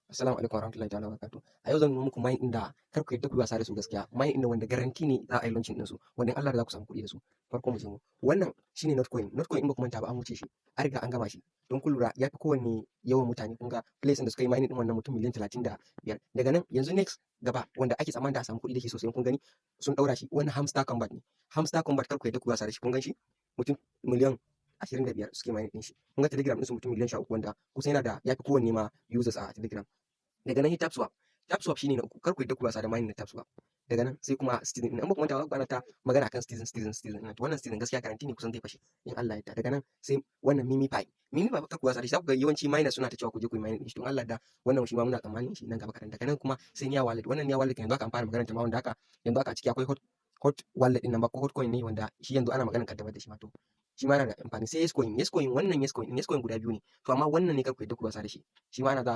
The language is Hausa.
Assalamu alaikum warahmatullahi ta'ala wabarakatuh. A yau zan nuna muku mine ɗin da kar ku yadda ku yi wasa da su gaskiya. Mine ɗin da wanda garanti ne za a yi launching ɗinsu, wanda in Allah da za ku samu kuɗi da su. Farko mu je mu. Wannan shine Notcoin. Notcoin in ba ku manta ba an wuce shi. An riga an gama shi. Don kun lura ya fi kowanne yawan mutane kun ga place da suka yi mining ɗin wannan mutum miliyan 35. Daga nan yanzu next gaba wanda ake tsammanin da a samu kuɗi da shi sosai kun gani sun ɗaura shi wannan Hamster Combat ne. Hamster Combat kar ku yadda ku yi wasa da shi kun gan shi mutum miliyan 25 suke mining ɗin shi. Kun ga Telegram ɗinsu mutum miliyan 13 wanda kusan yana da ya fi kowanne ma users a Telegram. Daga nan TapSwap. TapSwap shine na uku. Kar ku yadda ku wasa da mining na TapSwap. Daga nan sai kuma Citizen. In ba ku manta ba ku ana ta magana akan Citizen. To wannan Citizen gaskiya garanti ne kusan zai fashe in Allah ya yarda. Daga nan sai wannan MimiPi. MimiPi kar ku wasa da shi. Za ku ga yawanci miners suna ta cewa ku je ku yi mining din shi. To Allah da wannan shi ma muna tsammanin shi nan gaba kaɗan. Daga nan kuma sai Nia Wallet. Wannan Nia Wallet yanzu aka fara magana ta ma wanda yanzu aka a ciki akwai hot wallet din nan ba ko hotcoin ne wanda shi yanzu ana maganar kaddamar da shi ma to shi ma yana da amfani sai Yescoin wannan Yescoin guda biyu ne to amma wannan ne kar ku yadda ku wasa da shi ma ana za